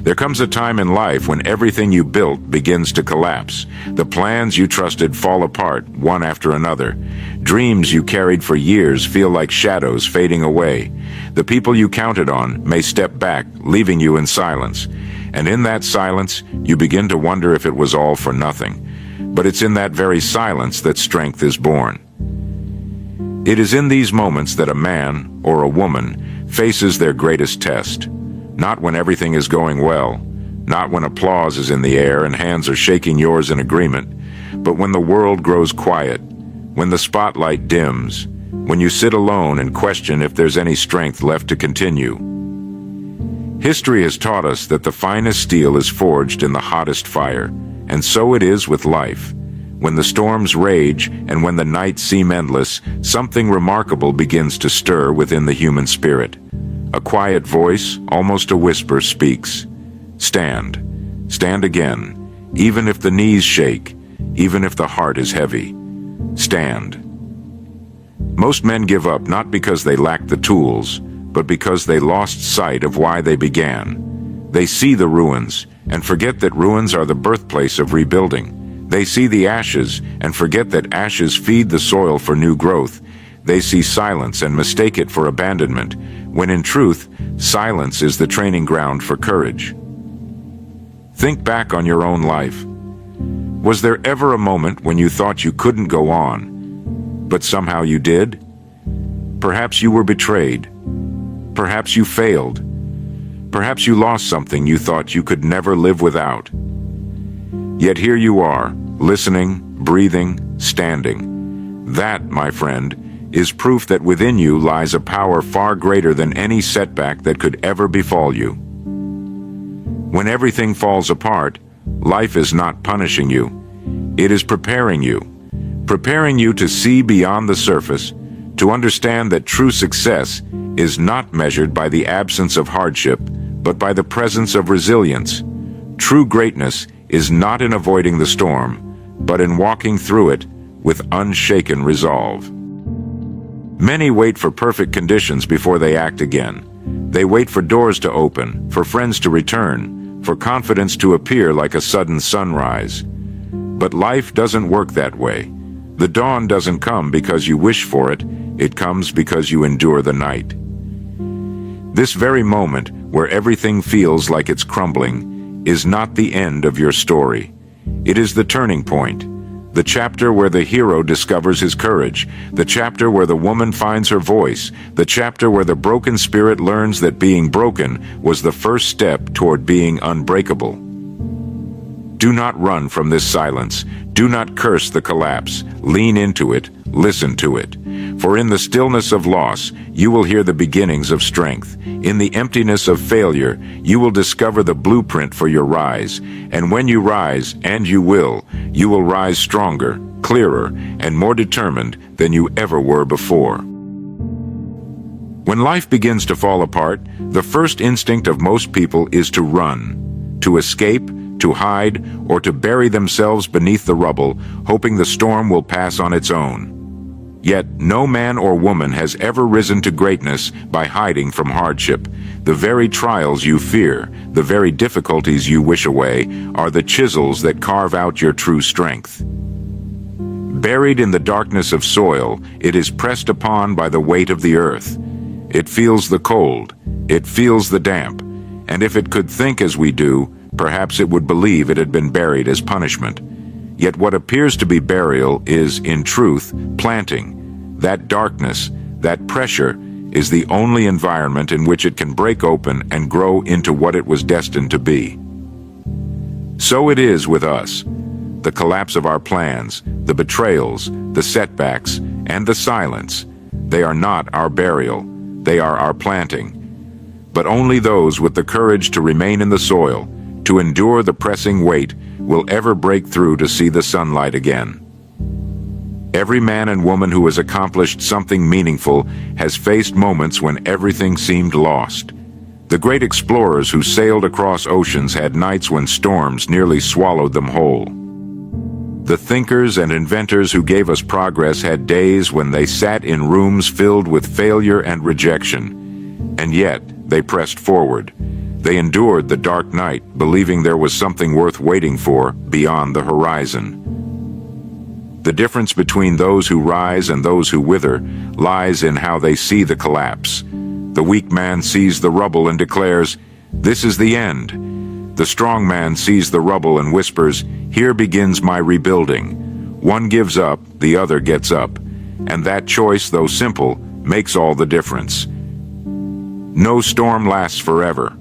There comes a time in life when everything you built begins to collapse. The plans you trusted fall apart, one after another. Dreams you carried for years feel like shadows fading away. The people you counted on may step back, leaving you in silence. And in that silence, you begin to wonder if it was all for nothing. But it's in that very silence that strength is born. It is in these moments that a man or a woman faces their greatest test. Not when everything is going well, not when applause is in the air and hands are shaking yours in agreement, but when the world grows quiet, when the spotlight dims, when you sit alone and question if there's any strength left to continue. History has taught us that the finest steel is forged in the hottest fire, and so it is with life. When the storms rage and when the nights seem endless, something remarkable begins to stir within the human spirit. A quiet voice, almost a whisper, speaks. Stand. Stand again. Even if the knees shake, even if the heart is heavy. Stand. Most men give up not because they lack the tools, but because they lost sight of why they began. They see the ruins and forget that ruins are the birthplace of rebuilding. They see the ashes and forget that ashes feed the soil for new growth. They see silence and mistake it for abandonment, when in truth, silence is the training ground for courage. Think back on your own life. Was there ever a moment when you thought you couldn't go on, but somehow you did? Perhaps you were betrayed. Perhaps you failed. Perhaps you lost something you thought you could never live without. Yet here you are, listening, breathing, standing. That, my friend, is proof that within you lies a power far greater than any setback that could ever befall you. When everything falls apart, life is not punishing you. It is preparing you to see beyond the surface, to understand that true success is not measured by the absence of hardship, but by the presence of resilience. True greatness is not in avoiding the storm, but in walking through it with unshaken resolve. Many wait for perfect conditions before they act again. They wait for doors to open, for friends to return, for confidence to appear like a sudden sunrise. But life doesn't work that way. The dawn doesn't come because you wish for it, it comes because you endure the night. This very moment, where everything feels like it's crumbling, is not the end of your story. It is the turning point. The chapter where the hero discovers his courage, the chapter where the woman finds her voice, the chapter where the broken spirit learns that being broken was the first step toward being unbreakable. Do not run from this silence. Do not curse the collapse. Lean into it. Listen to it. For in the stillness of loss, you will hear the beginnings of strength. In the emptiness of failure, you will discover the blueprint for your rise. And when you rise, and you will rise stronger, clearer, and more determined than you ever were before. When life begins to fall apart, the first instinct of most people is to run, to escape, to hide, or to bury themselves beneath the rubble, hoping the storm will pass on its own. Yet no man or woman has ever risen to greatness by hiding from hardship. The very trials you fear, the very difficulties you wish away, are the chisels that carve out your true strength. Buried in the darkness of soil, it is pressed upon by the weight of the earth. It feels the cold, it feels the damp, and if it could think as we do, perhaps it would believe it had been buried as punishment. Yet what appears to be burial is, in truth, planting. That darkness, that pressure, is the only environment in which it can break open and grow into what it was destined to be. So it is with us. The collapse of our plans, the betrayals, the setbacks, and the silence, they are not our burial, they are our planting. But only those with the courage to remain in the soil, to endure the pressing weight, will ever break through to see the sunlight again. Every man and woman who has accomplished something meaningful has faced moments when everything seemed lost. The great explorers who sailed across oceans had nights when storms nearly swallowed them whole. The thinkers and inventors who gave us progress had days when they sat in rooms filled with failure and rejection. And yet, they pressed forward. They endured the dark night, believing there was something worth waiting for beyond the horizon. The difference between those who rise and those who wither lies in how they see the collapse. The weak man sees the rubble and declares, "This is the end." The strong man sees the rubble and whispers, "Here begins my rebuilding." One gives up, the other gets up. And that choice, though simple, makes all the difference. No storm lasts forever.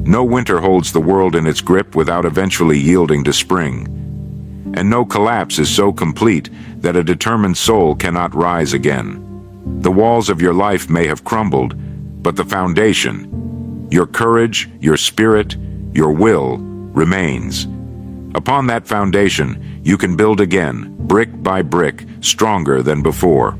No winter holds the world in its grip without eventually yielding to spring. And no collapse is so complete that a determined soul cannot rise again. The walls of your life may have crumbled, but the foundation, your courage, your spirit, your will, remains. Upon that foundation, you can build again, brick by brick, stronger than before.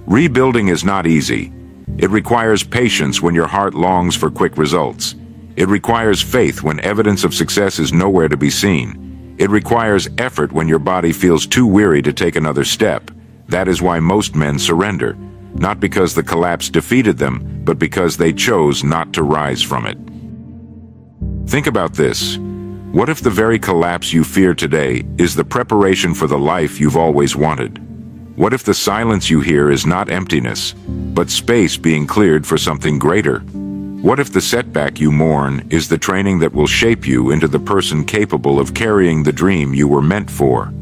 Rebuilding is not easy. It requires patience when your heart longs for quick results. It requires faith when evidence of success is nowhere to be seen. It requires effort when your body feels too weary to take another step. That is why most men surrender, not because the collapse defeated them, but because they chose not to rise from it. Think about this. What if the very collapse you fear today is the preparation for the life you've always wanted? What if the silence you hear is not emptiness, but space being cleared for something greater? What if the setback you mourn is the training that will shape you into the person capable of carrying the dream you were meant for?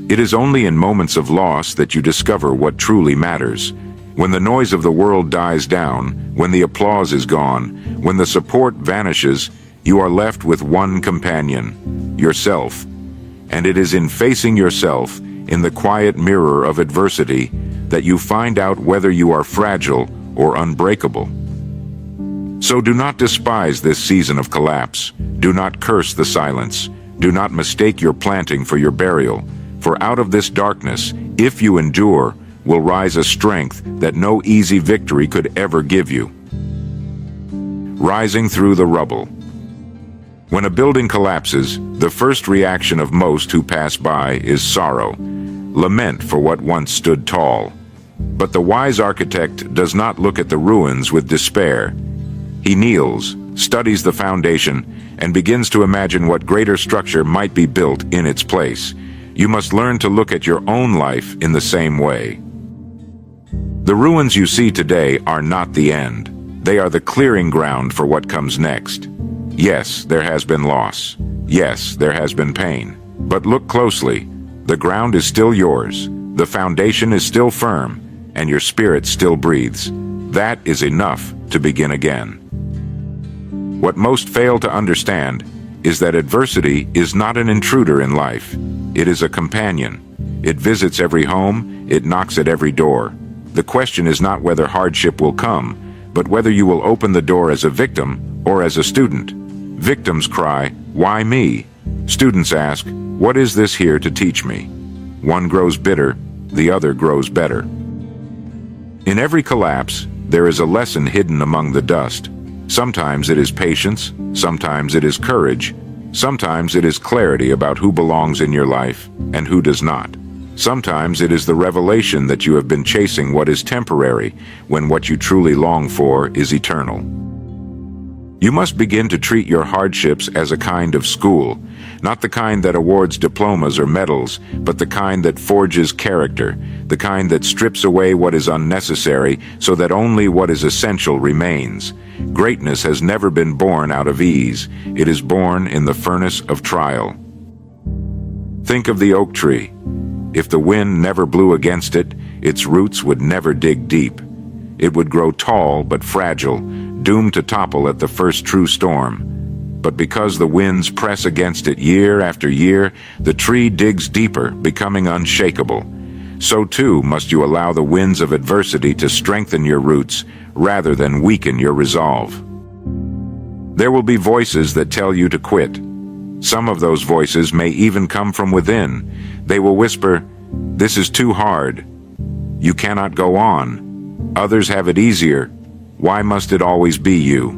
It is only in moments of loss that you discover what truly matters. When the noise of the world dies down, when the applause is gone, when the support vanishes, you are left with one companion, yourself. And it is in facing yourself, in the quiet mirror of adversity, that you find out whether you are fragile or unbreakable. So do not despise this season of collapse. Do not curse the silence. Do not mistake your planting for your burial. For out of this darkness, if you endure, will rise a strength that no easy victory could ever give you. Rising through the rubble. When a building collapses, the first reaction of most who pass by is sorrow, lament for what once stood tall. But the wise architect does not look at the ruins with despair. He kneels, studies the foundation, and begins to imagine what greater structure might be built in its place. You must learn to look at your own life in the same way. The ruins you see today are not the end. They are the clearing ground for what comes next. Yes, there has been loss. Yes, there has been pain. But look closely. The ground is still yours. The foundation is still firm, and your spirit still breathes. That is enough to begin again. What most fail to understand is that adversity is not an intruder in life. It is a companion. It visits every home, it knocks at every door. The question is not whether hardship will come, but whether you will open the door as a victim or as a student. Victims cry, "Why me?" Students ask, "What is this here to teach me?" One grows bitter, the other grows better. In every collapse, there is a lesson hidden among the dust. Sometimes it is patience, sometimes it is courage, sometimes it is clarity about who belongs in your life and who does not. Sometimes it is the revelation that you have been chasing what is temporary when what you truly long for is eternal. You must begin to treat your hardships as a kind of school, not the kind that awards diplomas or medals, but the kind that forges character, the kind that strips away what is unnecessary so that only what is essential remains. Greatness has never been born out of ease. It is born in the furnace of trial. Think of the oak tree. If the wind never blew against it, its roots would never dig deep. It would grow tall but fragile, doomed to topple at the first true storm. But because the winds press against it year after year, the tree digs deeper, becoming unshakable. So too must you allow the winds of adversity to strengthen your roots rather than weaken your resolve. There will be voices that tell you to quit. Some of those voices may even come from within. They will whisper, "This is too hard. You cannot go on. Others have it easier. Why must it always be you?"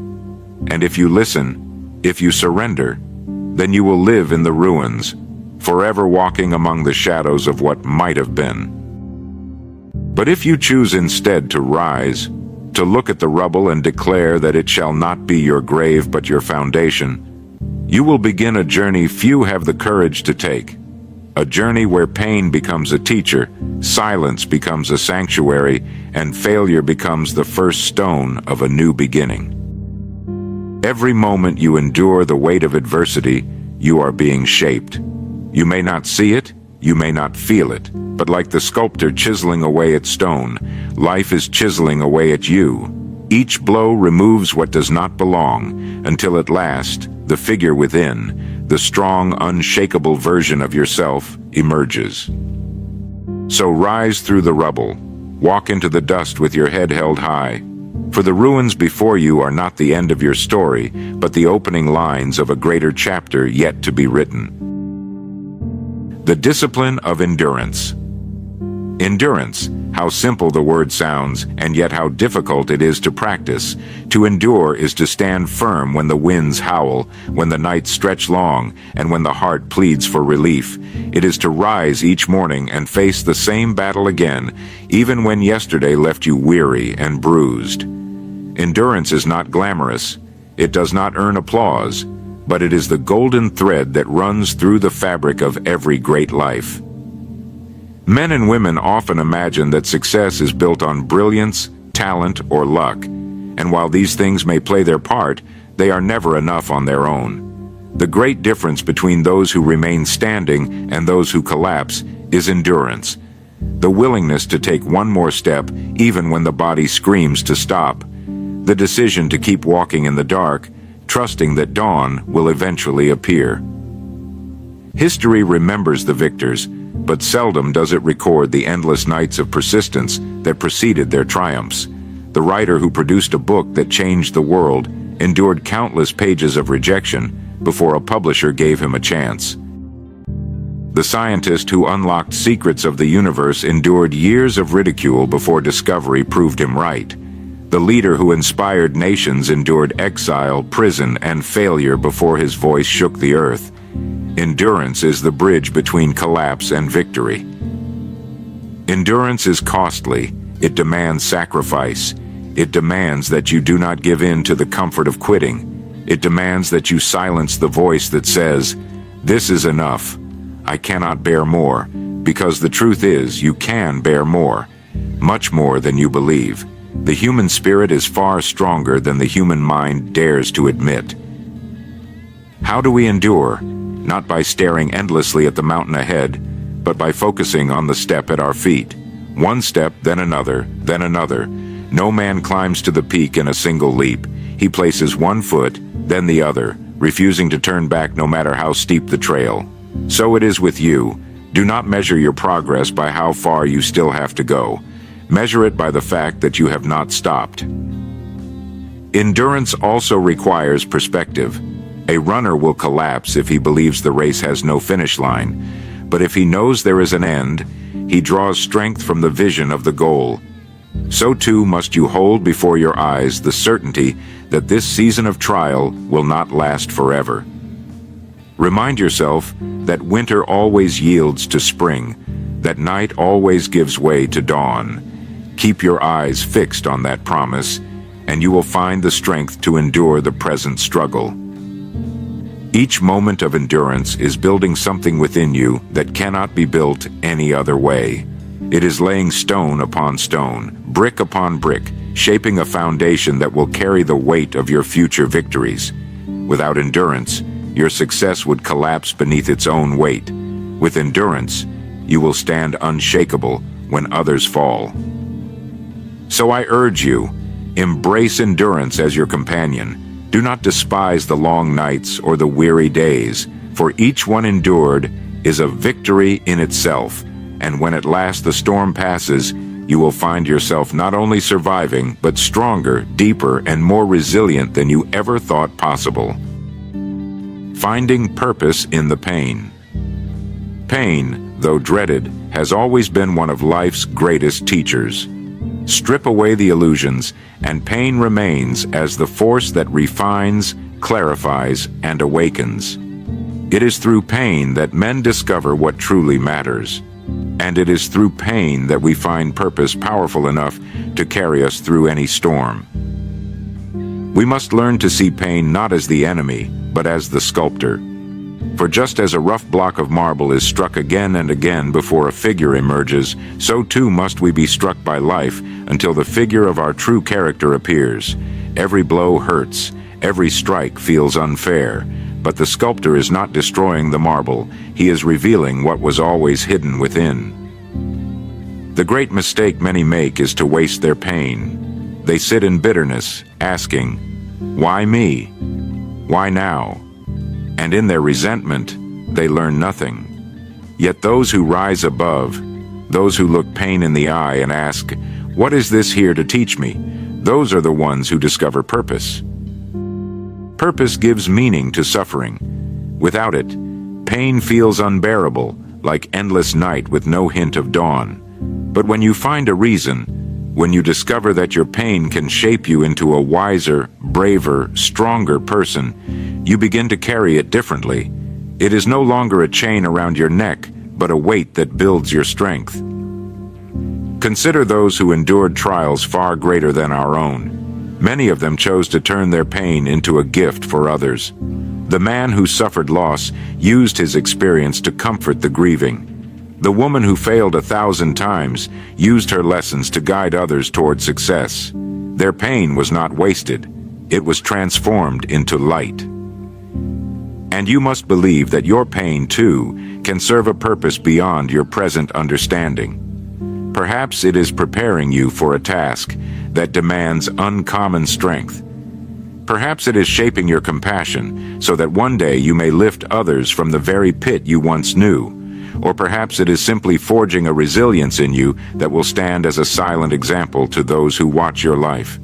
And if you listen, if you surrender, then you will live in the ruins, forever walking among the shadows of what might have been. But if you choose instead to rise, to look at the rubble and declare that it shall not be your grave but your foundation, you will begin a journey few have the courage to take. A journey where pain becomes a teacher, silence becomes a sanctuary, and failure becomes the first stone of a new beginning. Every moment you endure the weight of adversity, you are being shaped. You may not see it, you may not feel it, but like the sculptor chiseling away at stone, life is chiseling away at you. Each blow removes what does not belong, until at last, the figure within, the strong, unshakable version of yourself, emerges. So rise through the rubble, walk into the dust with your head held high, for the ruins before you are not the end of your story, but the opening lines of a greater chapter yet to be written. The discipline of endurance. Endurance, how simple the word sounds, and yet how difficult it is to practice. To endure is to stand firm when the winds howl, when the nights stretch long, and when the heart pleads for relief. It is to rise each morning and face the same battle again, even when yesterday left you weary and bruised. Endurance is not glamorous. It does not earn applause, but it is the golden thread that runs through the fabric of every great life. Men and women often imagine that success is built on brilliance, talent, or luck, and while these things may play their part, they are never enough on their own. The great difference between those who remain standing and those who collapse is endurance. The willingness to take one more step even when the body screams to stop. The decision to keep walking in the dark, trusting that dawn will eventually appear. History remembers the victors, but seldom does it record the endless nights of persistence that preceded their triumphs. The writer who produced a book that changed the world endured countless pages of rejection before a publisher gave him a chance. The scientist who unlocked secrets of the universe endured years of ridicule before discovery proved him right. The leader who inspired nations endured exile, prison, and failure before his voice shook the earth. Endurance is the bridge between collapse and victory. Endurance is costly. It demands sacrifice. It demands that you do not give in to the comfort of quitting. It demands that you silence the voice that says, "This is enough. I cannot bear more," because the truth is, you can bear more, much more than you believe. The human spirit is far stronger than the human mind dares to admit. How do we endure? Not by staring endlessly at the mountain ahead, but by focusing on the step at our feet. One step, then another, then another. No man climbs to the peak in a single leap. He places one foot, then the other, refusing to turn back no matter how steep the trail. So it is with you. Do not measure your progress by how far you still have to go. Measure it by the fact that you have not stopped. Endurance also requires perspective. A runner will collapse if he believes the race has no finish line, but if he knows there is an end, he draws strength from the vision of the goal. So too must you hold before your eyes the certainty that this season of trial will not last forever. Remind yourself that winter always yields to spring, that night always gives way to dawn. Keep your eyes fixed on that promise, and you will find the strength to endure the present struggle. Each moment of endurance is building something within you that cannot be built any other way. It is laying stone upon stone, brick upon brick, shaping a foundation that will carry the weight of your future victories. Without endurance, your success would collapse beneath its own weight. With endurance, you will stand unshakable when others fall. So I urge you, embrace endurance as your companion. Do not despise the long nights or the weary days, for each one endured is a victory in itself, and when at last the storm passes, you will find yourself not only surviving, but stronger, deeper, and more resilient than you ever thought possible. Finding purpose in the pain. Pain, though dreaded, has always been one of life's greatest teachers. Strip away the illusions, and pain remains as the force that refines, clarifies, and awakens. It is through pain that men discover what truly matters. And it is through pain that we find purpose powerful enough to carry us through any storm. We must learn to see pain not as the enemy, but as the sculptor. For just as a rough block of marble is struck again and again before a figure emerges, so too must we be struck by life until the figure of our true character appears. Every blow hurts, every strike feels unfair, but the sculptor is not destroying the marble, he is revealing what was always hidden within. The great mistake many make is to waste their pain. They sit in bitterness, asking, "Why me? Why now?" And in their resentment, they learn nothing. Yet those who rise above, those who look pain in the eye and ask, "What is this here to teach me?" those are the ones who discover purpose. Purpose gives meaning to suffering. Without it, pain feels unbearable, like endless night with no hint of dawn. But when you find a reason, when you discover that your pain can shape you into a wiser, braver, stronger person, you begin to carry it differently. It is no longer a chain around your neck, but a weight that builds your strength. Consider those who endured trials far greater than our own. Many of them chose to turn their pain into a gift for others. The man who suffered loss used his experience to comfort the grieving. The woman who failed 1,000 times used her lessons to guide others toward success. Their pain was not wasted. It was transformed into light. And you must believe that your pain, too, can serve a purpose beyond your present understanding. Perhaps it is preparing you for a task that demands uncommon strength. Perhaps it is shaping your compassion so that one day you may lift others from the very pit you once knew. Or perhaps it is simply forging a resilience in you that will stand as a silent example to those who watch your life.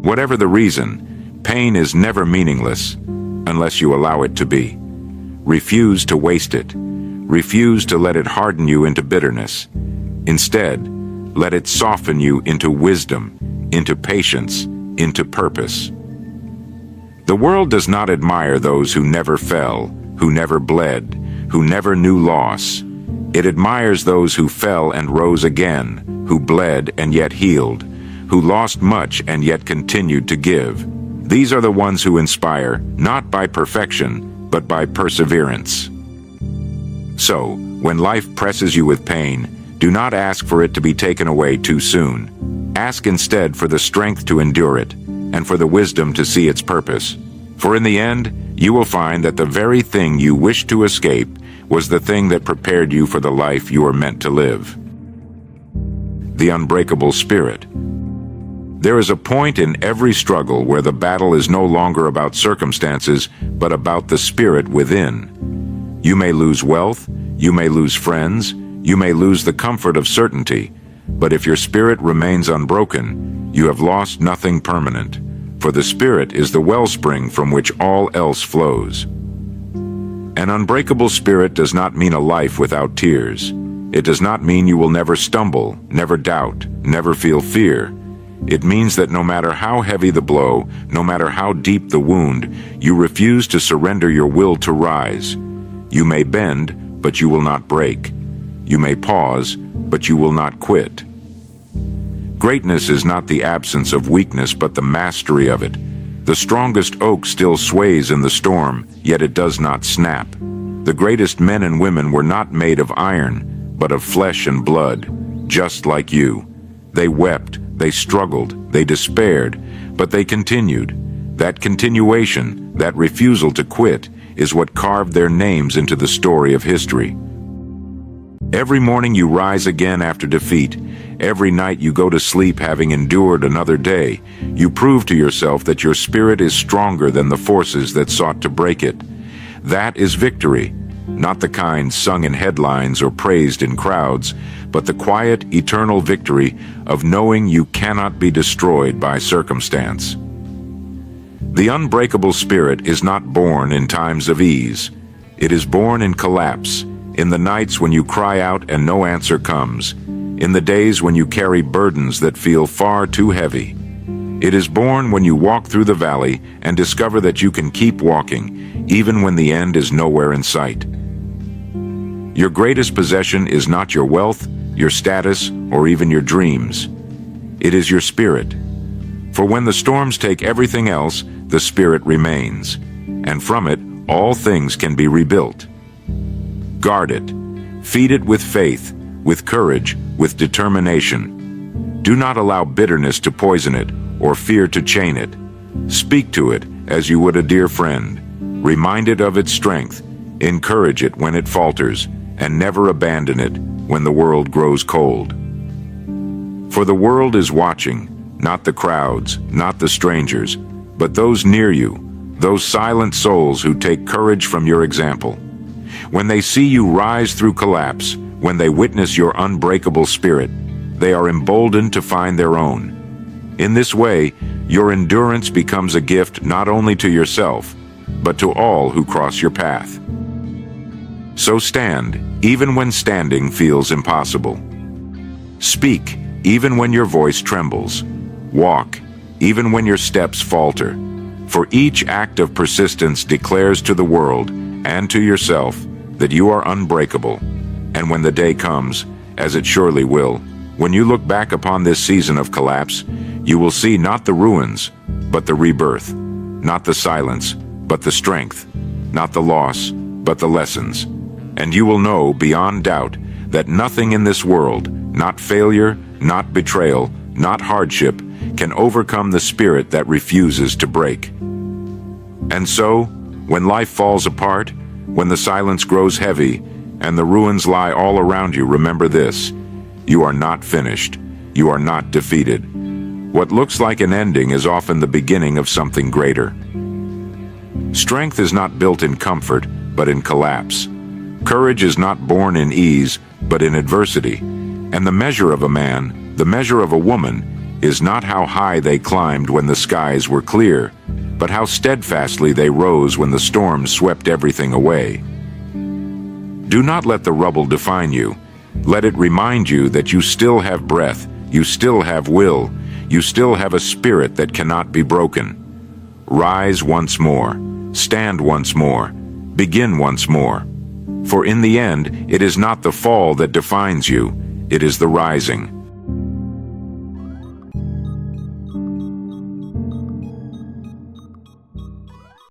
Whatever the reason, pain is never meaningless unless you allow it to be. Refuse to waste it. Refuse to let it harden you into bitterness. Instead, let it soften you into wisdom, into patience, into purpose. The world does not admire those who never fell, who never bled, who never knew loss. It admires those who fell and rose again, who bled and yet healed, who lost much and yet continued to give. These are the ones who inspire, not by perfection, but by perseverance. So, when life presses you with pain, do not ask for it to be taken away too soon. Ask instead for the strength to endure it, and for the wisdom to see its purpose. For in the end, you will find that the very thing you wished to escape was the thing that prepared you for the life you are meant to live. The unbreakable spirit. There is a point in every struggle where the battle is no longer about circumstances, but about the spirit within. You may lose wealth, you may lose friends, you may lose the comfort of certainty, but if your spirit remains unbroken, you have lost nothing permanent, for the spirit is the wellspring from which all else flows. An unbreakable spirit does not mean a life without tears. It does not mean you will never stumble, never doubt, never feel fear. It means that no matter how heavy the blow, no matter how deep the wound, you refuse to surrender your will to rise. You may bend, but you will not break. You may pause, but you will not quit. Greatness is not the absence of weakness, but the mastery of it. The strongest oak still sways in the storm, yet it does not snap. The greatest men and women were not made of iron, but of flesh and blood, just like you. They wept, they struggled, they despaired, but they continued. That continuation, that refusal to quit, is what carved their names into the story of history. Every morning you rise again after defeat. Every night you go to sleep having endured another day. You prove to yourself that your spirit is stronger than the forces that sought to break it. That is victory, not the kind sung in headlines or praised in crowds, but the quiet, eternal victory of knowing you cannot be destroyed by circumstance. The unbreakable spirit is not born in times of ease. It is born in collapse, in the nights when you cry out and no answer comes, in the days when you carry burdens that feel far too heavy. It is born when you walk through the valley and discover that you can keep walking, even when the end is nowhere in sight. Your greatest possession is not your wealth, your status, or even your dreams. It is your spirit. For when the storms take everything else, the spirit remains, and from it all things can be rebuilt. Guard it. Feed it with faith, with courage, with determination. Do not allow bitterness to poison it or fear to chain it. Speak to it as you would a dear friend. Remind it of its strength. Encourage it when it falters, and never abandon it when the world grows cold. For the world is watching, not the crowds, not the strangers, but those near you, those silent souls who take courage from your example. When they see you rise through collapse, when they witness your unbreakable spirit, they are emboldened to find their own. In this way, your endurance becomes a gift not only to yourself, but to all who cross your path. So stand, even when standing feels impossible. Speak, even when your voice trembles. Walk, even when your steps falter. For each act of persistence declares to the world and to yourself that you are unbreakable. And when the day comes, as it surely will, when you look back upon this season of collapse, you will see not the ruins, but the rebirth, not the silence, but the strength, not the loss, but the lessons. And you will know beyond doubt that nothing in this world, not failure, not betrayal, not hardship, can overcome the spirit that refuses to break. And so, when life falls apart, when the silence grows heavy, and the ruins lie all around you, remember this: you are not finished. You are not defeated. What looks like an ending is often the beginning of something greater. Strength is not built in comfort, but in collapse. Courage is not born in ease, but in adversity. And the measure of a man, the measure of a woman, is not how high they climbed when the skies were clear, but how steadfastly they rose when the storms swept everything away. Do not let the rubble define you. Let it remind you that you still have breath, you still have will, you still have a spirit that cannot be broken. Rise once more, stand once more, begin once more. For in the end, it is not the fall that defines you, it is the rising.